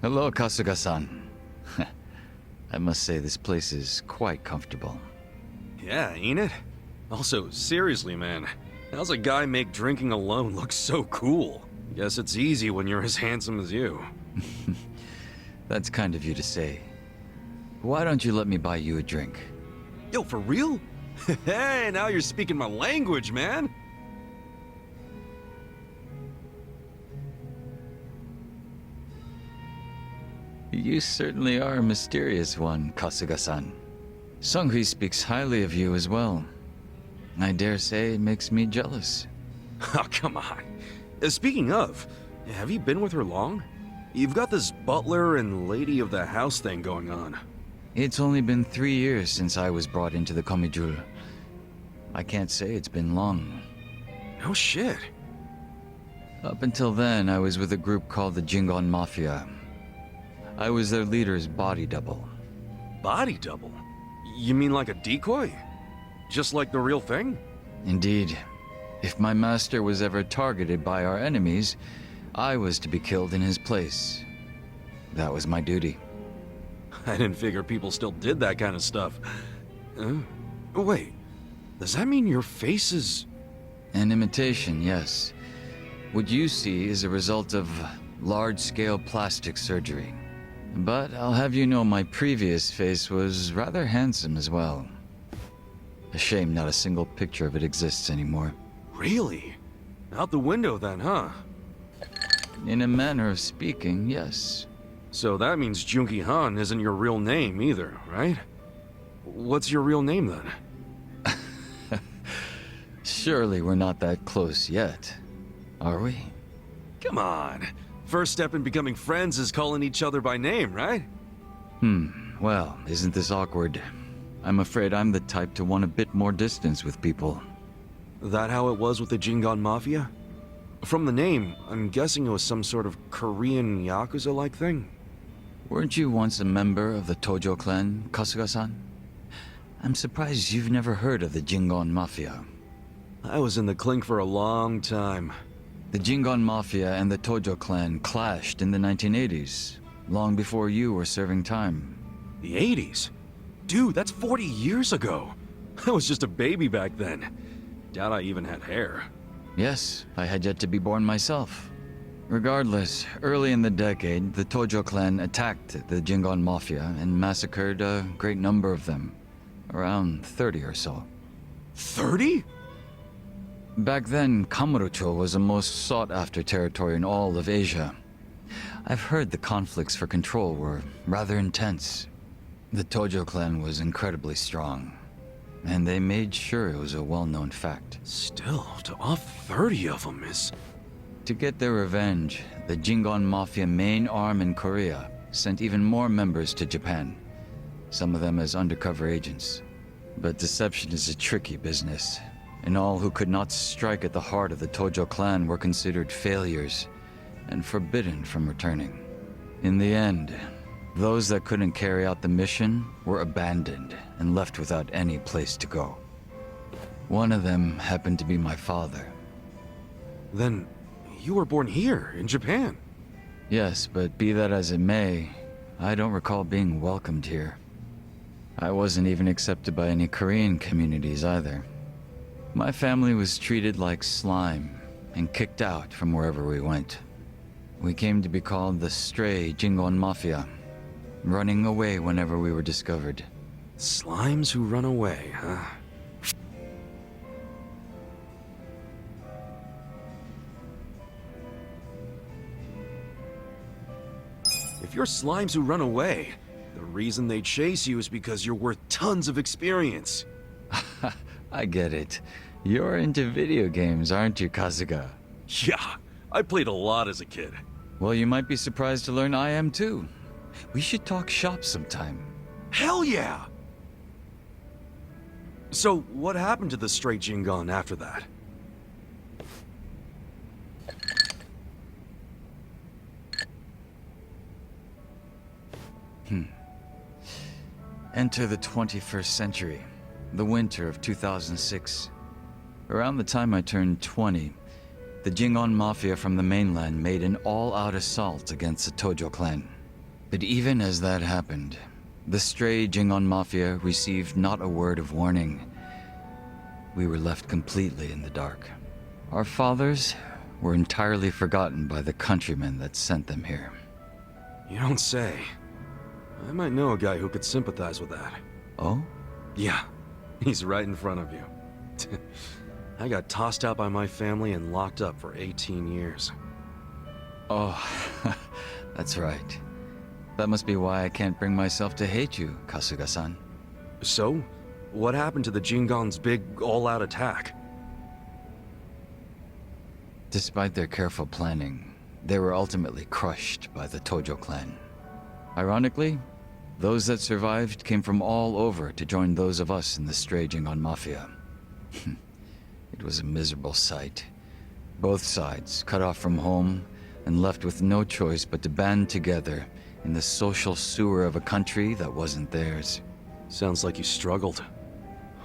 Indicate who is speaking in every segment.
Speaker 1: Hello, Kasuga-san. I must say this place is quite comfortable.
Speaker 2: Yeah, ain't it? Also, seriously, man, how's a guy make drinking alone look so cool? Guess it's easy when you're as handsome as you.
Speaker 1: That's kind of you to say. Why don't you let me buy you a drink?
Speaker 2: Yo, for real? Hey, now you're speaking my language, man!
Speaker 1: You certainly are a mysterious one, Kasuga-san. Sunghui speaks highly of you as well. I dare say it makes me jealous.
Speaker 2: Oh, come on. Speaking of, have you been with her long? You've got this butler and lady of the house thing going on.
Speaker 1: It's only been 3 years since I was brought into the Geomijul. I can't say it's been long.
Speaker 2: No shit.
Speaker 1: Up until then, I was with a group called the Jingon Mafia. I was their leader's body double.
Speaker 2: Body double? You mean like a decoy? Just like the real thing?
Speaker 1: Indeed. If my master was ever targeted by our enemies, I was to be killed in his place. That was my duty.
Speaker 2: I didn't figure people still did that kind of stuff. Wait, does that mean your face is...
Speaker 1: An imitation, yes. What you see is a result of large-scale plastic surgery. But I'll have you know my previous face was rather handsome as well. A shame not a single picture of it exists anymore.
Speaker 2: Really? Out the window then, huh?
Speaker 1: In a manner of speaking, yes.
Speaker 2: So that means Joon-giHan isn't your real name either, right? What's your real name then?
Speaker 1: Surely we're not that close yet, are we?
Speaker 2: Come on. First step in becoming friends is calling each other by name, right?
Speaker 1: Well, isn't this awkward? I'm afraid I'm the type to want a bit more distance with people.
Speaker 2: That how it was with the Jingon Mafia? From the name, I'm guessing it was some sort of Korean Yakuza-like thing?
Speaker 1: Weren't you once a member of the Tojo clan, Kasuga-san? I'm surprised you've never heard of the Jingon Mafia.
Speaker 2: I was in the clink for a long time.
Speaker 1: The Jingon Mafia and the Tojo clan clashed in the 1980s, long before you were serving time.
Speaker 2: The 80s? Dude, that's 40 years ago. I was just a baby back then. Doubt I even had hair.
Speaker 1: Yes, I had yet to be born myself. Regardless, early in the decade, the Tojo clan attacked the Jingon Mafia and massacred a great number of them. Around 30 or so.
Speaker 2: 30?
Speaker 1: Back then, Kamurocho was the most sought-after territory in all of Asia. I've heard the conflicts for control were rather intense. The Tojo clan was incredibly strong, and they made sure it was a well-known fact.
Speaker 2: Still, to off 30 of them is...
Speaker 1: To get their revenge, the Jingon Mafia main arm in Korea sent even more members to Japan, some of them as undercover agents. But deception is a tricky business, and all who could not strike at the heart of the Tojo clan were considered failures and forbidden from returning. In the end, those that couldn't carry out the mission were abandoned and left without any place to go. One of them happened to be my father.
Speaker 2: Then, you were born here, in Japan?
Speaker 1: Yes, but be that as it may, I don't recall being welcomed here. I wasn't even accepted by any Korean communities either. My family was treated like slime and kicked out from wherever we went. We came to be called the Stray Jingon Mafia, running away whenever we were discovered.
Speaker 2: Slimes who run away, huh? If you're slimes who run away, the reason they chase you is because you're worth tons of experience.
Speaker 1: I get it. You're into video games, aren't you, Kasuga?
Speaker 2: Yeah, I played a lot as a kid.
Speaker 1: Well, you might be surprised to learn I am too. We should talk shop sometime.
Speaker 2: Hell yeah! So, what happened to the Stray Jingon after that?
Speaker 1: Enter the 21st century, the winter of 2006. Around the time I turned 20, the Jingon Mafia from the mainland made an all-out assault against the Tojo clan. But even as that happened, the stray Jingon Mafia received not a word of warning. We were left completely in the dark. Our fathers were entirely forgotten by the countrymen that sent them here.
Speaker 2: You don't say. I might know a guy who could sympathize with that.
Speaker 1: Oh?
Speaker 2: Yeah, he's right in front of you. I got tossed out by my family and locked up for 18 years.
Speaker 1: Oh, that's right. That must be why I can't bring myself to hate you, Kasuga-san.
Speaker 2: So? What happened to the Jingon's big all-out attack?
Speaker 1: Despite their careful planning, they were ultimately crushed by the Tojo clan. Ironically, those that survived came from all over to join those of us in the stray Jingon Mafia. It was a miserable sight. Both sides cut off from home and left with no choice but to band together in the social sewer of a country that wasn't theirs.
Speaker 2: Sounds like you struggled.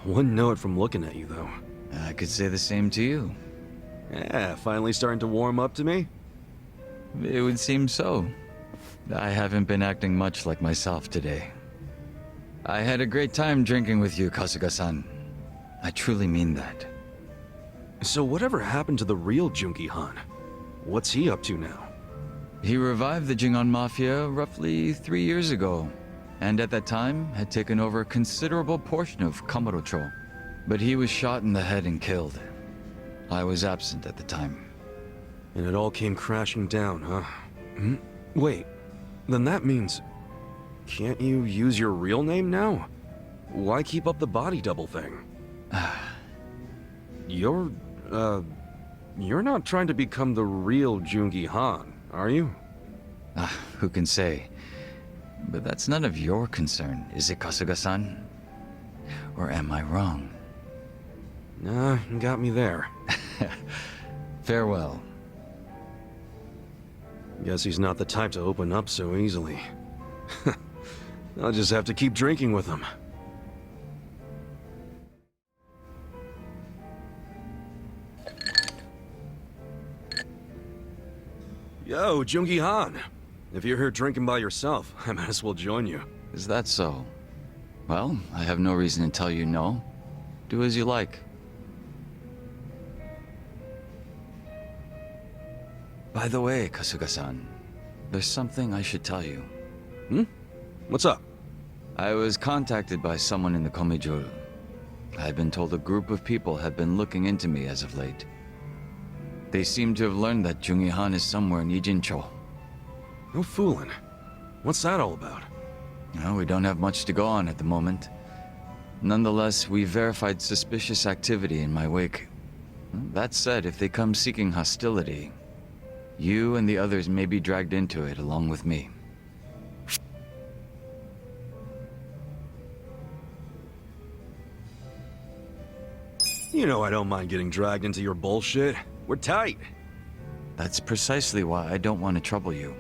Speaker 2: Wouldn't know it from looking at you, though.
Speaker 1: I could say the same to you.
Speaker 2: Yeah, finally starting to warm up to me?
Speaker 1: It would seem so. I haven't been acting much like myself today. I had a great time drinking with you, Kasuga-san. I truly mean that.
Speaker 2: So whatever happened to the real Joon-gi-han? What's he up to now?
Speaker 1: He revived the Jingon Mafia roughly 3 years ago, and at that time had taken over a considerable portion of Kamurocho. But he was shot in the head and killed. I was absent at the time.
Speaker 2: And it all came crashing down, huh? Wait, then that means... Can't you use your real name now? Why keep up the body double thing? You're not trying to become the real Joon-gi-han, are you?
Speaker 1: Who can say? But that's none of your concern, is it, Kasuga-san? Or am I wrong?
Speaker 2: Nah, you got me there.
Speaker 1: Farewell.
Speaker 2: Guess he's not the type to open up so easily. I'll just have to keep drinking with him. Yo, Joon-gi-han. If you're here drinking by yourself, I might as well join you.
Speaker 1: Is that so? Well, I have no reason to tell you no. Do as you like. By the way, Kasuga-san, there's something I should tell you.
Speaker 2: What's up?
Speaker 1: I was contacted by someone in the Geomijul. I had been told a group of people had been looking into me as of late. They seem to have learned that Joon-gi-han is somewhere in Ijincho.
Speaker 2: No fooling. What's that all about?
Speaker 1: No, we don't have much to go on at the moment. Nonetheless, we verified suspicious activity in my wake. That said, if they come seeking hostility, you and the others may be dragged into it along with me.
Speaker 2: You know I don't mind getting dragged into your bullshit. We're tight.
Speaker 1: That's precisely why I don't want to trouble you.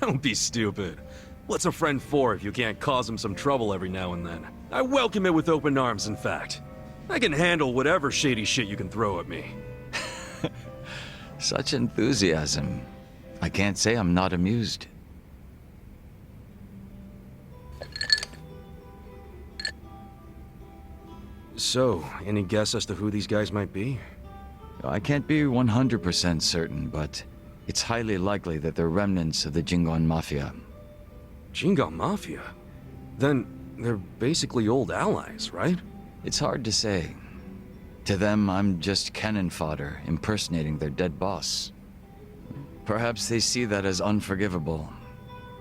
Speaker 2: Don't be stupid. What's a friend for if you can't cause him some trouble every now and then? I welcome it with open arms, in fact. I can handle whatever shady shit you can throw at me.
Speaker 1: Such enthusiasm. I can't say I'm not amused.
Speaker 2: So, any guess as to who these guys might be?
Speaker 1: I can't be 100% certain, but it's highly likely that they're remnants of the Jingon Mafia.
Speaker 2: Jingon Mafia? Then they're basically old allies, right?
Speaker 1: It's hard to say. To them, I'm just cannon fodder, impersonating their dead boss. Perhaps they see that as unforgivable,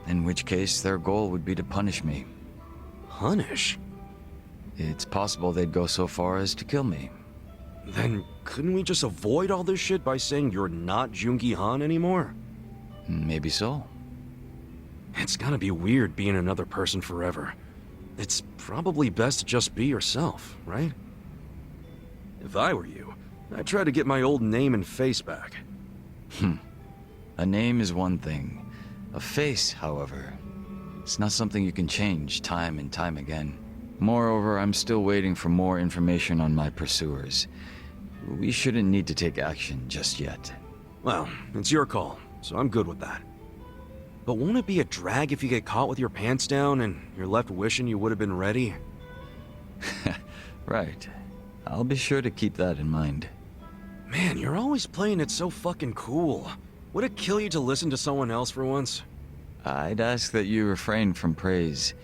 Speaker 1: in which case their goal would be to punish me.
Speaker 2: Punish?
Speaker 1: It's possible they'd go so far as to kill me.
Speaker 2: Then couldn't we just avoid all this shit by saying you're not Joon-gi-han anymore?
Speaker 1: Maybe so.
Speaker 2: It's gotta be weird being another person forever. It's probably best to just be yourself, right? If I were you, I'd try to get my old name and face back.
Speaker 1: A name is one thing. A face, however, it's not something you can change time and time again. Moreover, I'm still waiting for more information on my pursuers. We shouldn't need to take action just yet.
Speaker 2: Well, it's your call, so I'm good with that. But won't it be a drag if you get caught with your pants down and you're left wishing you would have been ready?
Speaker 1: Right. I'll be sure to keep that in mind.
Speaker 2: Man, you're always playing it so fucking cool. Would it kill you to listen to someone else for once?
Speaker 1: I'd ask that you refrain from praise.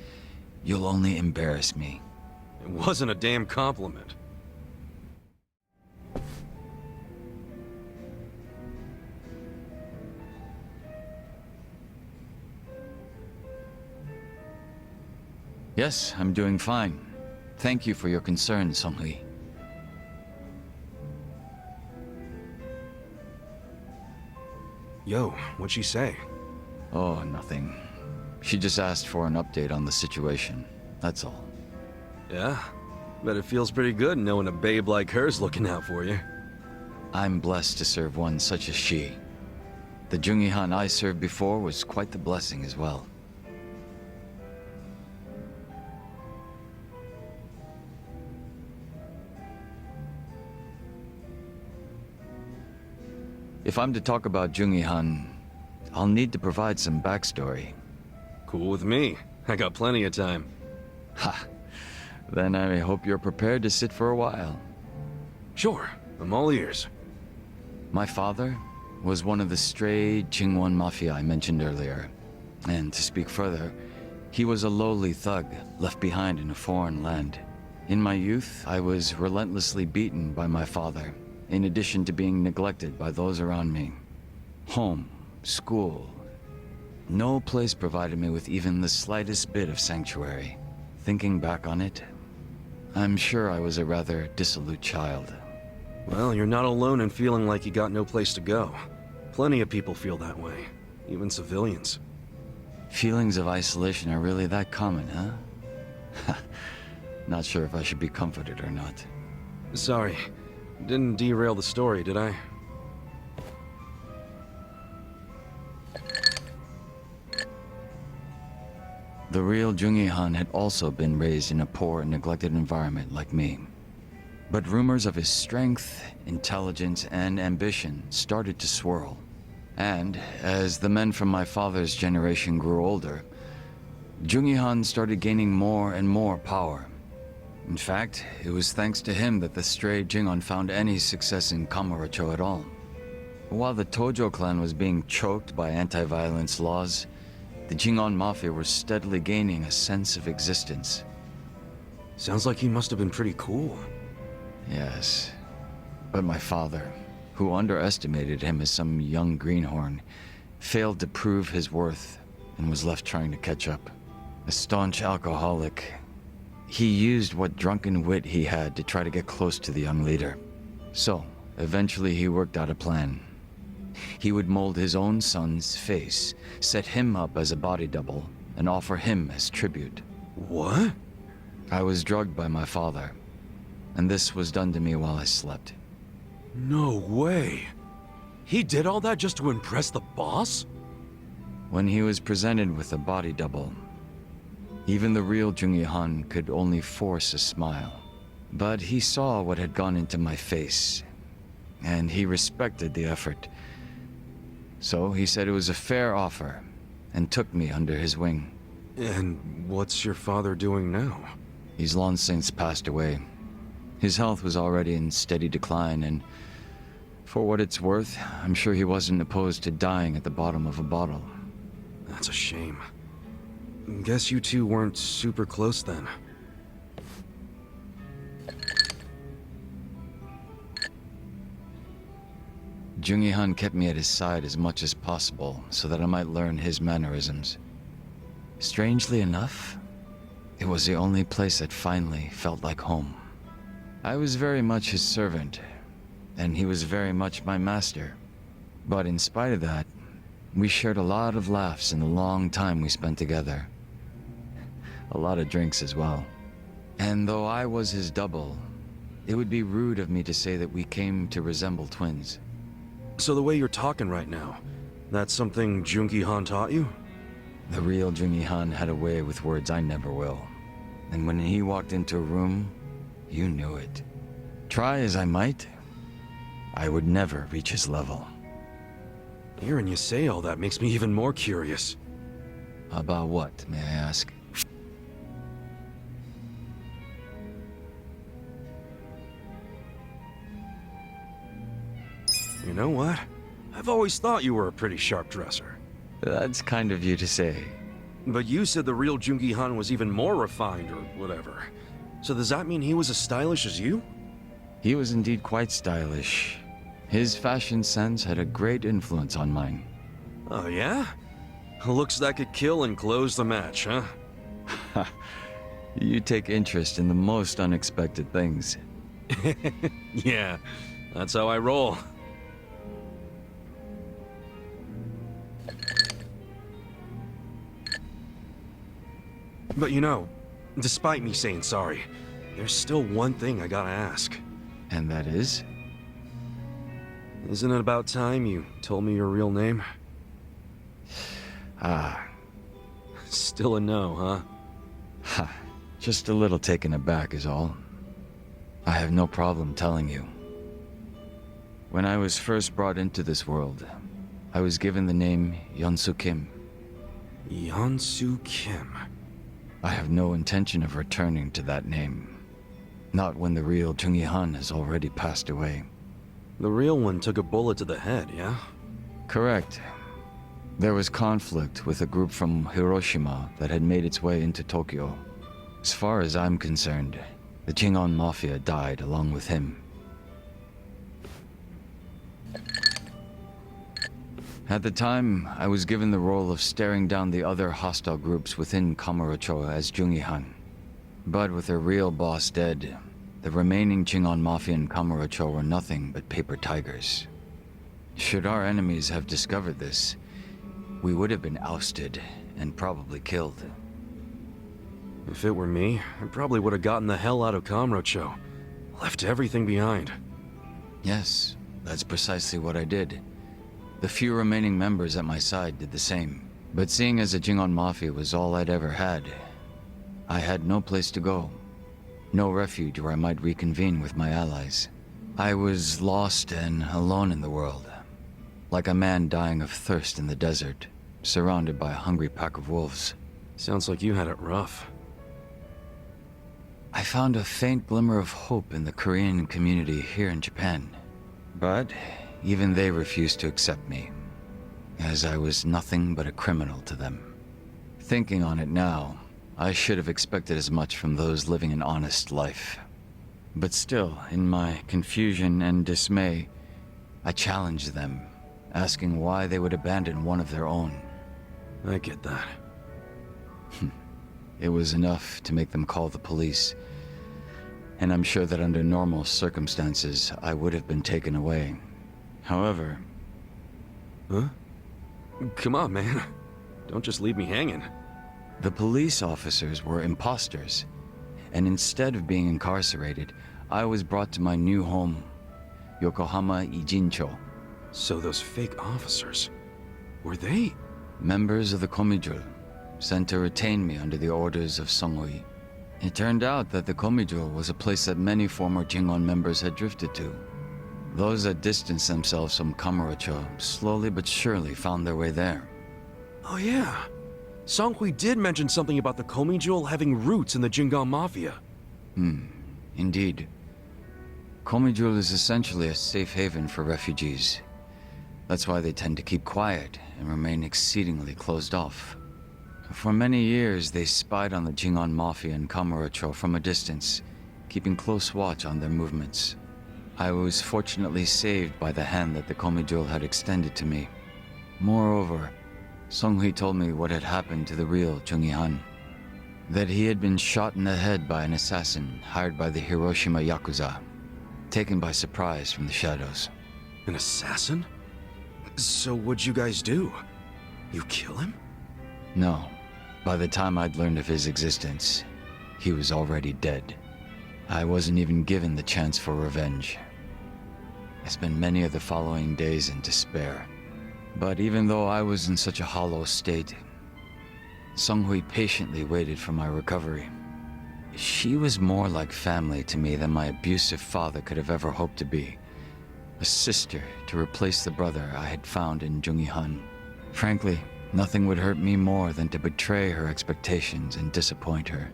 Speaker 1: You'll only embarrass me.
Speaker 2: It wasn't a damn compliment.
Speaker 1: Yes, I'm doing fine. Thank you for your concern, Song-hee.
Speaker 2: Yo, what'd she say?
Speaker 1: Oh, nothing. She just asked for an update on the situation. That's all.
Speaker 2: Yeah? Bet it feels pretty good knowing a babe like her's looking out for you.
Speaker 1: I'm blessed to serve one such as she. The Joon-giHan I served before was quite the blessing as well. If I'm to talk about Joon-giHan, I'll need to provide some backstory.
Speaker 2: Cool with me. I got plenty of time.
Speaker 1: Ha! Then I hope you're prepared to sit for a while.
Speaker 2: Sure, I'm all ears.
Speaker 1: My father was one of the stray Jingwon Mafia I mentioned earlier. And to speak further, he was a lowly thug left behind in a foreign land. In my youth, I was relentlessly beaten by my father, in addition to being neglected by those around me. Home, school, no place provided me with even the slightest bit of sanctuary. Thinking back on it, I'm sure I was a rather dissolute child.
Speaker 2: Well, you're not alone in feeling like you got no place to go. Plenty of people feel that way, even civilians.
Speaker 1: Feelings of isolation are really that common, huh? Not sure if I should be comforted or not.
Speaker 2: Sorry, didn't derail the story, did I?
Speaker 1: The real Joon-giHan had also been raised in a poor and neglected environment like me. But rumors of his strength, intelligence, and ambition started to swirl. And as the men from my father's generation grew older, Joon-giHan started gaining more and more power. In fact, it was thanks to him that the stray Jingon found any success in Kamurocho at all. While the Tojo clan was being choked by anti-violence laws, the Jingon Mafia were steadily gaining a sense of existence.
Speaker 2: Sounds like he must have been pretty cool.
Speaker 1: Yes, but my father, who underestimated him as some young greenhorn, failed to prove his worth and was left trying to catch up. A staunch alcoholic, he used what drunken wit he had to try to get close to the young leader. So, eventually he worked out a plan. He would mold his own son's face, set him up as a body double, and offer him as tribute.
Speaker 2: What?
Speaker 1: I was drugged by my father, and this was done to me while I slept.
Speaker 2: No way. He did all that just to impress the boss?
Speaker 1: When he was presented with a body double, even the real Joon-giHan could only force a smile. But he saw what had gone into my face, and he respected the effort. So he said it was a fair offer, and took me under his wing.
Speaker 2: And what's your father doing now?
Speaker 1: He's long since passed away. His health was already in steady decline, and for what it's worth, I'm sure he wasn't opposed to dying at the bottom of a bottle.
Speaker 2: That's a shame. Guess you two weren't super close then.
Speaker 1: Joon-giHan kept me at his side as much as possible so that I might learn his mannerisms. Strangely enough, it was the only place that finally felt like home. I was very much his servant, and he was very much my master. But in spite of that, we shared a lot of laughs in the long time we spent together. A lot of drinks as well. And though I was his double, it would be rude of me to say that we came to resemble twins.
Speaker 2: So the way you're talking right now, that's something Joon-giHan taught you?
Speaker 1: The real Joon-giHan had a way with words I never will. And when he walked into a room, you knew it. Try as I might, I would never reach his level.
Speaker 2: Hearing you say all that makes me even more curious.
Speaker 1: About what, may I ask?
Speaker 2: You know what? I've always thought you were a pretty sharp dresser.
Speaker 1: That's kind of you to say.
Speaker 2: But you said the real Joon-gi-Han was even more refined or whatever. So does that mean he was as stylish as you?
Speaker 1: He was indeed quite stylish. His fashion sense had a great influence on mine.
Speaker 2: Oh yeah? Looks that could kill and close the match, huh?
Speaker 1: You take interest in the most unexpected things.
Speaker 2: Yeah, that's how I roll. But you know, despite me saying sorry, there's still one thing I gotta ask.
Speaker 1: And that is?
Speaker 2: Isn't it about time you told me your real name? Still a no, huh?
Speaker 1: Ha. Just a little taken aback is all. I have no problem telling you. When I was first brought into this world, I was given the name Yeonsu Kim.
Speaker 2: Yeonsu Kim.
Speaker 1: I have no intention of returning to that name. Not when the real Joon-gi-han has already passed away.
Speaker 2: The real one took a bullet to the head, yeah?
Speaker 1: Correct. There was conflict with a group from Hiroshima that had made its way into Tokyo. As far as I'm concerned, the Jingon Mafia died along with him. At the time, I was given the role of staring down the other hostile groups within Kamurocho as Joon-gi-han. But with their real boss dead, the remaining Jingon Mafia in Kamurocho were nothing but paper tigers. Should our enemies have discovered this, we would have been ousted and probably killed.
Speaker 2: If it were me, I probably would have gotten the hell out of Kamurocho. Left everything behind.
Speaker 1: Yes, that's precisely what I did. The few remaining members at my side did the same. But seeing as the Jingon Mafia was all I'd ever had, I had no place to go. No refuge where I might reconvene with my allies. I was lost and alone in the world. Like a man dying of thirst in the desert, surrounded by a hungry pack of wolves.
Speaker 2: Sounds like you had it rough.
Speaker 1: I found a faint glimmer of hope in the Korean community here in Japan. But even they refused to accept me, as I was nothing but a criminal to them. Thinking on it now, I should have expected as much from those living an honest life. But still, in my confusion and dismay, I challenged them, asking why they would abandon one of their own.
Speaker 2: I get that.
Speaker 1: It was enough to make them call the police, and I'm sure that under normal circumstances, I would have been taken away. However...
Speaker 2: Huh? Come on, man. Don't just leave me hanging.
Speaker 1: The police officers were imposters, and instead of being incarcerated, I was brought to my new home, Yokohama Ijincho.
Speaker 2: So those fake officers, were they?
Speaker 1: Members of the Geomijul, sent to retain me under the orders of Songhui. It turned out that the Geomijul was a place that many former Jingon members had drifted to. Those that distanced themselves from Kamurocho slowly but surely found their way there.
Speaker 2: Oh yeah. Songhui did mention something about the Geomijul having roots in the Jingon Mafia.
Speaker 1: Indeed. Geomijul is essentially a safe haven for refugees. That's why they tend to keep quiet and remain exceedingly closed off. For many years, they spied on the Jingon Mafia in Kamurocho from a distance, keeping close watch on their movements. I was fortunately saved by the hand that the Geomijul had extended to me. Moreover, Songhui told me what had happened to the real Joon-gi-han. That he had been shot in the head by an assassin hired by the Hiroshima Yakuza, taken by surprise from the shadows.
Speaker 2: An assassin? So what'd you guys do? You kill him?
Speaker 1: No. By the time I'd learned of his existence, he was already dead. I wasn't even given the chance for revenge. I spent many of the following days in despair. But even though I was in such a hollow state, Songhui patiently waited for my recovery. She was more like family to me than my abusive father could have ever hoped to be. A sister to replace the brother I had found in Joon-gi-han. Frankly, Nothing would hurt me more than to betray her expectations and disappoint her.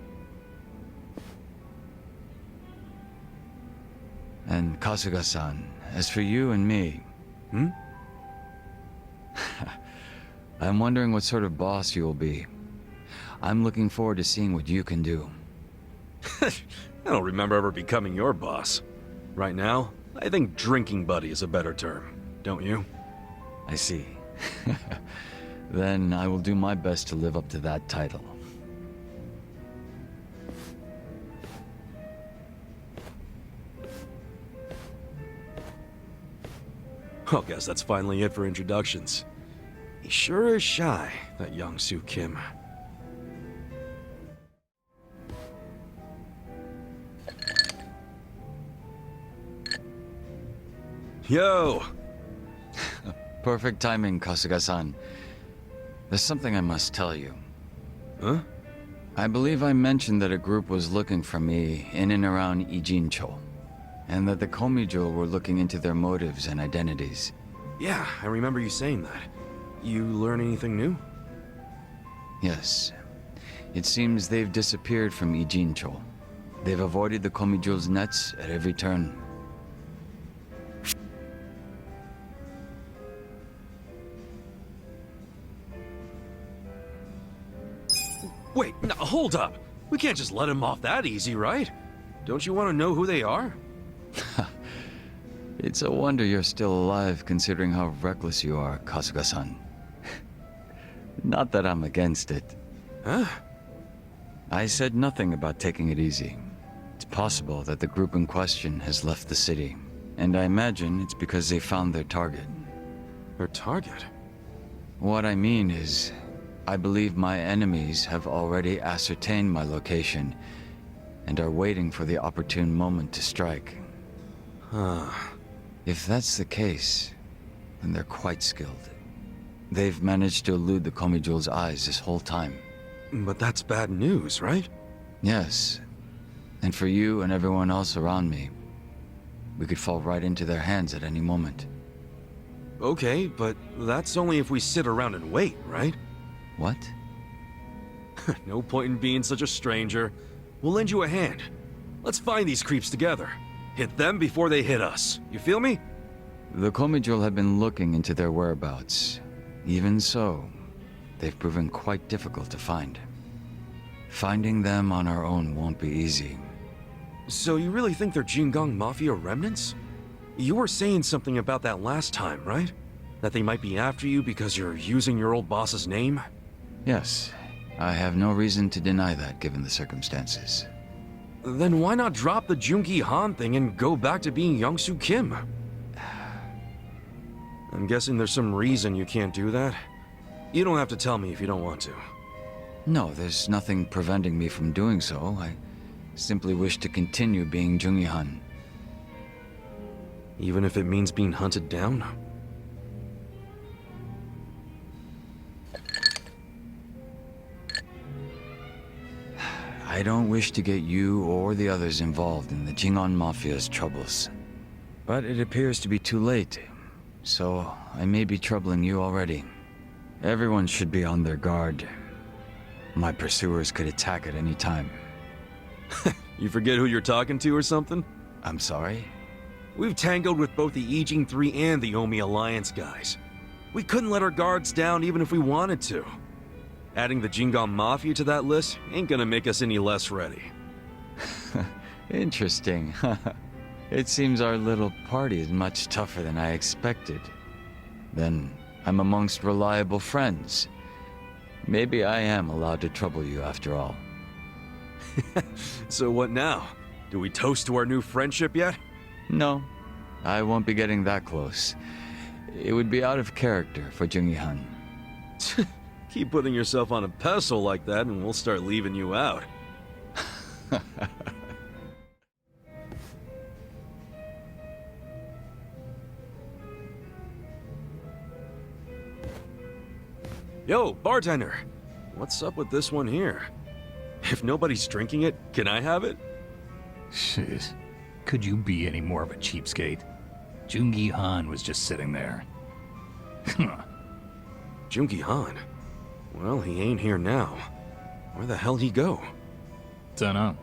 Speaker 1: And Kasuga-san, as for you and me... I'm wondering what sort of boss you will be. I'm looking forward to seeing what you can do.
Speaker 2: I don't remember ever becoming your boss. Right now, I think drinking buddy is a better term, don't you?
Speaker 1: I see. Then I will do my best to live up to that title.
Speaker 2: Oh, guess that's finally it for introductions. He sure is shy, that young Soo Kim. Yo!
Speaker 1: Perfect timing, Kasuga-san. There's something I must tell you.
Speaker 2: Huh?
Speaker 1: I believe I mentioned that a group was looking for me in and around Ijincho, and that the Geomijul were looking into their motives and identities.
Speaker 2: Yeah, I remember you saying that. You learn anything new?
Speaker 1: Yes. It seems they've disappeared from Ijincho. They've avoided the Geomijul's nets at every turn.
Speaker 2: Wait, no, hold up! We can't just let him off that easy, right? Don't you want to know who they are?
Speaker 1: It's a wonder you're still alive, considering how reckless you are, Kasuga-san. Not that I'm against it.
Speaker 2: Huh?
Speaker 1: I said nothing about taking it easy. It's possible that the group in question has left the city, and I imagine it's because they found their target.
Speaker 2: Their target?
Speaker 1: What I mean is, I believe my enemies have already ascertained my location and are waiting for the opportune moment to strike.
Speaker 2: Huh.
Speaker 1: If that's the case, then they're quite skilled. They've managed to elude the Geomijul's eyes this whole time.
Speaker 2: But that's bad news, right?
Speaker 1: Yes. And for you and everyone else around me, we could fall right into their hands at any moment.
Speaker 2: Okay, but that's only if we sit around and wait, right?
Speaker 1: What?
Speaker 2: No point in being such a stranger. We'll lend you a hand. Let's find these creeps together. Hit them before they hit us. You feel me?
Speaker 1: The Geomijul have been looking into their whereabouts. Even so, they've proven quite difficult to find. Finding them on our own won't be easy.
Speaker 2: So you really think they're Jingang Mafia remnants? You were saying something about that last time, right? That they might be after you because you're using your old boss's name?
Speaker 1: Yes, I have no reason to deny that given the circumstances.
Speaker 2: Then why not drop the Joon-giHan thing and go back to being young Soo Kim? I'm guessing there's some reason you can't do that? You don't have to tell me if you don't want to.
Speaker 1: No, there's nothing preventing me from doing so. I simply wish to continue being Joon-giHan.
Speaker 2: Even if it means being hunted down?
Speaker 1: I don't wish to get you or the others involved in the Jingon Mafia's troubles. But it appears to be too late, so I may be troubling you already. Everyone should be on their guard. My pursuers could attack at any time.
Speaker 2: You forget who you're talking to or something?
Speaker 1: I'm sorry?
Speaker 2: We've tangled with both the Ijing 3 and the Omi Alliance guys. We couldn't let our guards down even if we wanted to. Adding the Jingon Mafia to that list ain't gonna make us any less ready.
Speaker 1: Interesting. It seems our little party is much tougher than I expected. Then I'm amongst reliable friends. Maybe I am allowed to trouble you after all.
Speaker 2: So what now? Do we toast to our new friendship yet?
Speaker 1: No, I won't be getting that close. It would be out of character for Joon-giHan.
Speaker 2: Keep putting yourself on a pedestal like that and we'll start leaving you out. Yo, bartender! What's up with this one here? If nobody's drinking it, can I have it?
Speaker 3: Shiz. Could you be any more of a cheapskate? Joon-gi-Han was just sitting there.
Speaker 2: Joon-giHan? Well, he ain't here now. Where the hell'd he go?
Speaker 3: Dunno.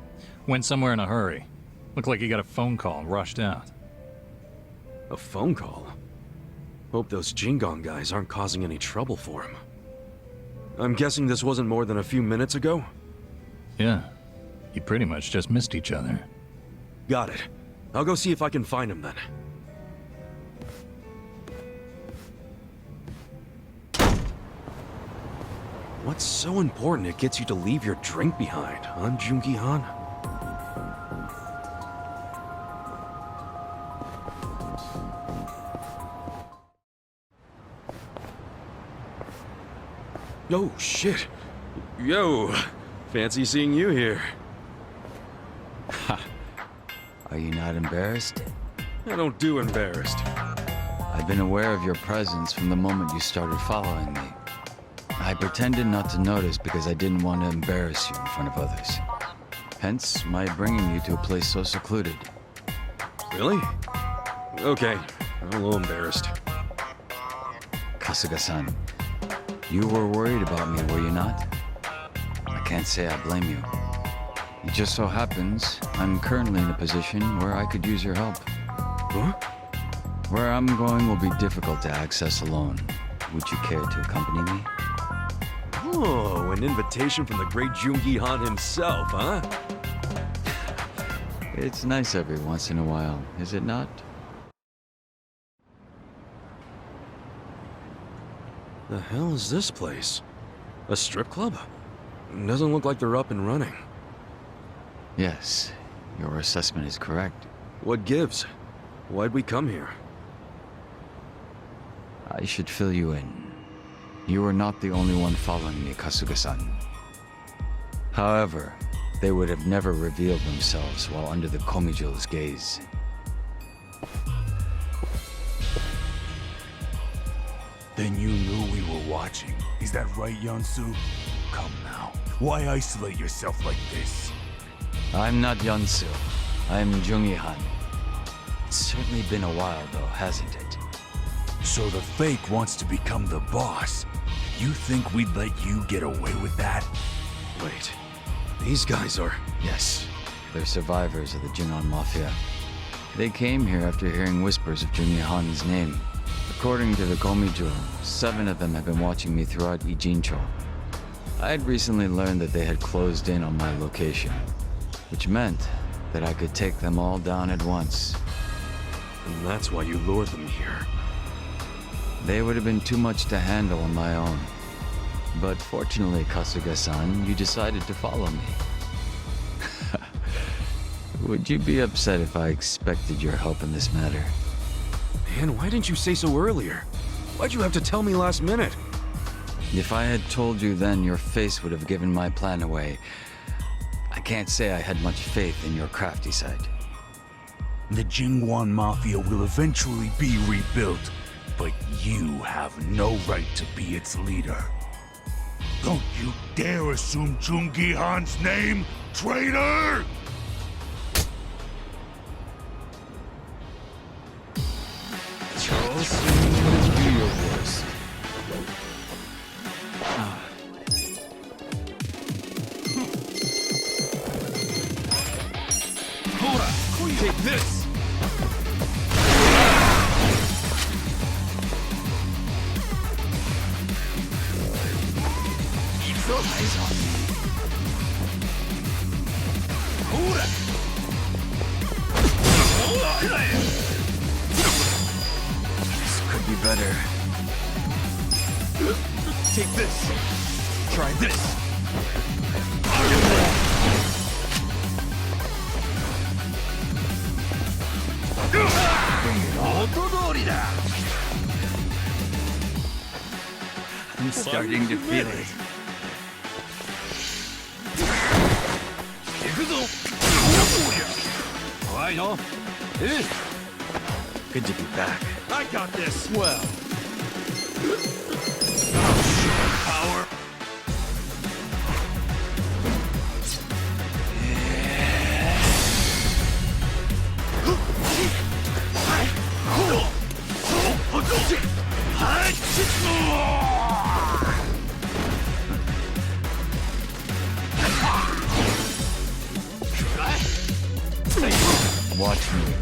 Speaker 3: Went somewhere in a hurry. Looked like he got a phone call and rushed out.
Speaker 2: A phone call? Hope those Jingon guys aren't causing any trouble for him. I'm guessing this wasn't more than a few minutes ago?
Speaker 3: Yeah. You pretty much just missed each other.
Speaker 2: Got it. I'll go see if I can find him then. What's so important it gets you to leave your drink behind, huh, Joon-giHan? Oh, shit. Yo, fancy seeing you here.
Speaker 1: Ha! Are you not embarrassed?
Speaker 2: I don't do embarrassed.
Speaker 1: I've been aware of your presence from the moment you started following me. I pretended not to notice because I didn't want to embarrass you in front of others. Hence, my bringing you to a place so secluded.
Speaker 2: Really? Okay, I'm a little embarrassed.
Speaker 1: Kasuga-san, you were worried about me, were you not? I can't say I blame you. It just so happens, I'm currently in a position where I could use your help.
Speaker 2: Huh?
Speaker 1: Where I'm going will be difficult to access alone. Would you care to accompany me?
Speaker 2: Oh, an invitation from the great Joon-giHan himself, huh?
Speaker 1: It's nice every once in a while, is it not?
Speaker 2: The hell is this place? A strip club? Doesn't look like they're up and running.
Speaker 1: Yes, your assessment is correct.
Speaker 2: What gives? Why'd we come here?
Speaker 1: I should fill you in. You are not the only one following me, Kasuga-san. However, they would have never revealed themselves while under the Geomijul's gaze.
Speaker 4: Then you knew we were watching. Is that right, Yansu? Come now. Why isolate yourself like this?
Speaker 1: I'm not Yansu. I'm Joon-giHan. It's certainly been a while, though, hasn't it?
Speaker 4: So the fake wants to become the boss. You think we'd let you get away with that?
Speaker 2: Wait, these guys are...
Speaker 1: Yes, they're survivors of the Jingon Mafia. They came here after hearing whispers of Joon-giHan's name. According to the Geomijul, 7 of them have been watching me throughout Ijincho. I had recently learned that they had closed in on my location, which meant that I could take them all down at once.
Speaker 2: And that's why you lured them here.
Speaker 1: They would have been too much to handle on my own. But fortunately, Kasuga-san, you decided to follow me. Would you be upset if I expected your help in this matter?
Speaker 2: Man, why didn't you say so earlier? Why'd you have to tell me last minute?
Speaker 1: If I had told you then, your face would have given my plan away. I can't say I had much faith in your crafty side.
Speaker 4: The Jingon Mafia will eventually be rebuilt, but you have no right to be its leader. Don't you dare assume Joon-giHan's name, traitor!
Speaker 1: Charles, do your worst.
Speaker 4: Take this!
Speaker 1: Eyes on me. This could be better.
Speaker 4: Take this! Try this!
Speaker 1: Bring it on. I'm starting to feel it. Good to be back.
Speaker 4: I got this! Well... Power!
Speaker 1: Watch me.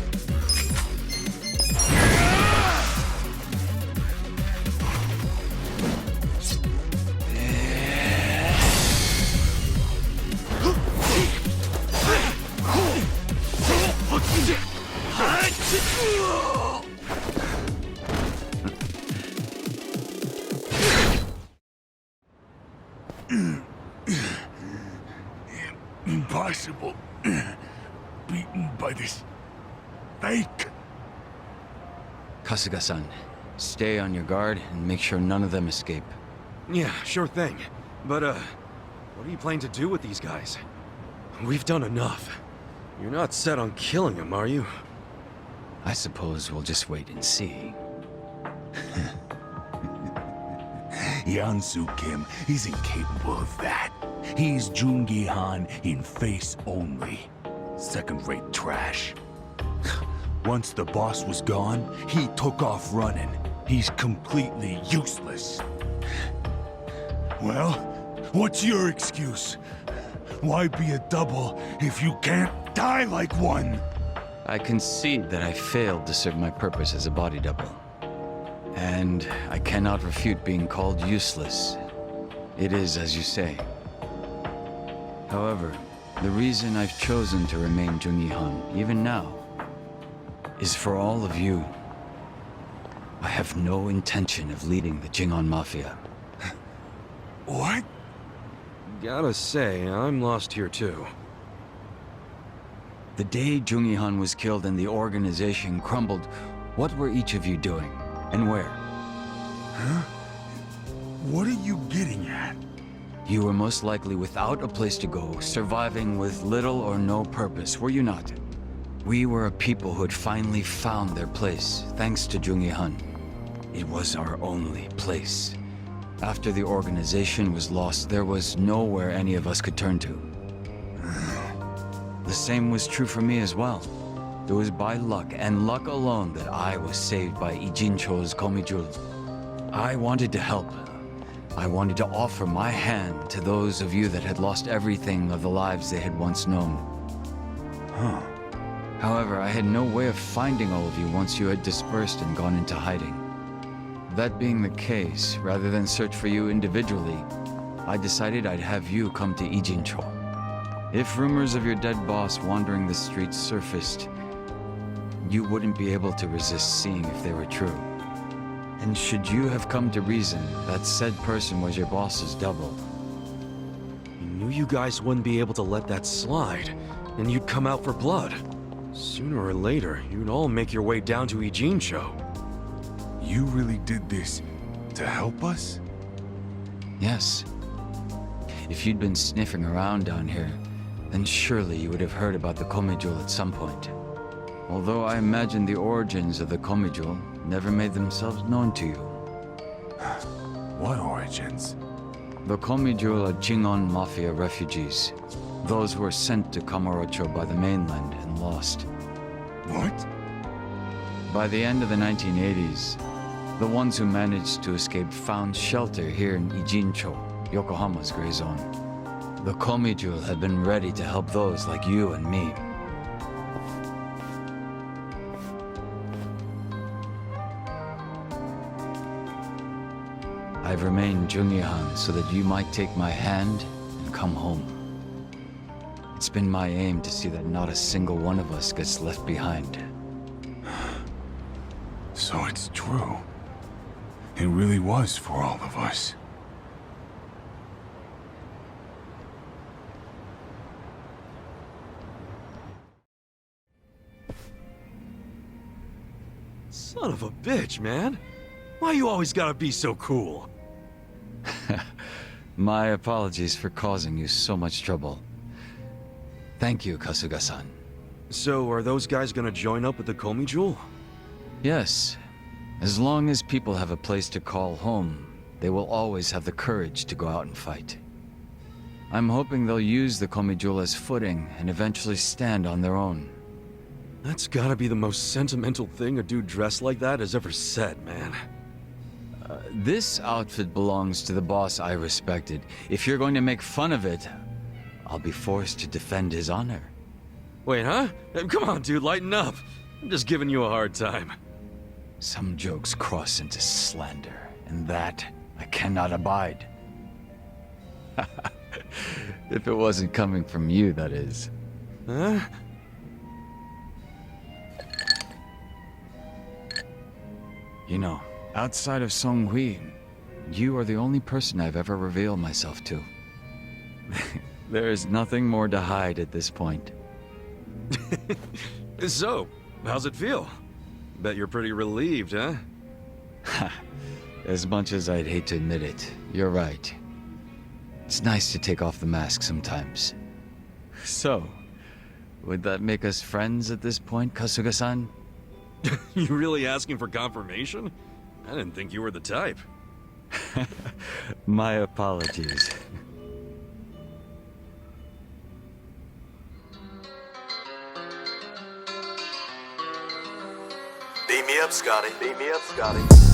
Speaker 4: Impossible. Beaten by this fake.
Speaker 1: Kasuga-san, stay on your guard and make sure none of them escape.
Speaker 2: Yeah, sure thing. But, what are you planning to do with these guys? We've done enough. You're not set on killing them, are you?
Speaker 1: I suppose we'll just wait and see.
Speaker 4: Yansu Kim isn't capable of that. He's Joon-giHan in face only. Second-rate trash. Once the boss was gone, he took off running. He's completely useless. Well, what's your excuse? Why be a double if you can't die like one?
Speaker 1: I concede that I failed to serve my purpose as a body double. And I cannot refute being called useless. It is as you say. However, the reason I've chosen to remain Joon-giHan, even now, is for all of you. I have no intention of leading the Jingon Mafia.
Speaker 4: What?
Speaker 2: Gotta say, I'm lost here too.
Speaker 1: The day Joon-giHan was killed and the organization crumbled, what were each of you doing? And where?
Speaker 4: Huh? What are you getting at?
Speaker 1: You were most likely without a place to go, surviving with little or no purpose, were you not? We were a people who had finally found their place, thanks to Joon-giHan. It was our only place. After the organization was lost, there was nowhere any of us could turn to. The same was true for me as well. It was by luck, and luck alone, that I was saved by Ijincho's Geomijul. I wanted to help. I wanted to offer my hand to those of you that had lost everything of the lives they had once known.
Speaker 4: Huh.
Speaker 1: However, I had no way of finding all of you once you had dispersed and gone into hiding. That being the case, rather than search for you individually, I decided I'd have you come to Ijincho. If rumors of your dead boss wandering the streets surfaced, you wouldn't be able to resist seeing if they were true. And should you have come to reason that said person was your boss's double?
Speaker 2: You knew you guys wouldn't be able to let that slide, and you'd come out for blood. Sooner or later, you'd all make your way down to Ijincho.
Speaker 4: You really did this to help us?
Speaker 1: Yes. If you'd been sniffing around down here, then surely you would have heard about the Geomijul at some point. Although I imagine the origins of the Geomijul never made themselves known to you.
Speaker 4: What origins?
Speaker 1: The Geomijul are Jingon Mafia refugees. Those who were sent to Kamurocho by the mainland and lost.
Speaker 4: What?
Speaker 1: By the end of the 1980s, the ones who managed to escape found shelter here in Ijincho, Yokohama's gray zone. The Geomijul had been ready to help those like you and me. I've remained Joon-giHan so that you might take my hand and come home. It's been my aim to see that not a single one of us gets left behind.
Speaker 4: So it's true. It really was for all of us.
Speaker 2: Son of a bitch, man. Why you always gotta be so cool?
Speaker 1: My apologies for causing you so much trouble. Thank you, Kasuga-san.
Speaker 2: So, are those guys gonna join up with the Geomijul?
Speaker 1: Yes. As long as people have a place to call home, they will always have the courage to go out and fight. I'm hoping they'll use the Geomijul as footing and eventually stand on their own.
Speaker 2: That's gotta be the most sentimental thing a dude dressed like that has ever said, man.
Speaker 1: This outfit belongs to the boss I respected. If you're going to make fun of it, I'll be forced to defend his honor.
Speaker 2: Wait, huh? Come on, dude, lighten up. I'm just giving you a hard time.
Speaker 1: Some jokes cross into slander, and that I cannot abide. If it wasn't coming from you, that is.
Speaker 2: Huh?
Speaker 1: You know, outside of Song Hui, you are the only person I've ever revealed myself to. There is nothing more to hide at this point.
Speaker 2: So, how's it feel? Bet you're pretty relieved, huh?
Speaker 1: As much as I'd hate to admit it, you're right. It's nice to take off the mask sometimes. So, would that make us friends at this point, Kasuga-san?
Speaker 2: You really asking for confirmation? I didn't think you were the type.
Speaker 1: My apologies.
Speaker 5: Beat me up, Scotty. Beat me up, Scotty.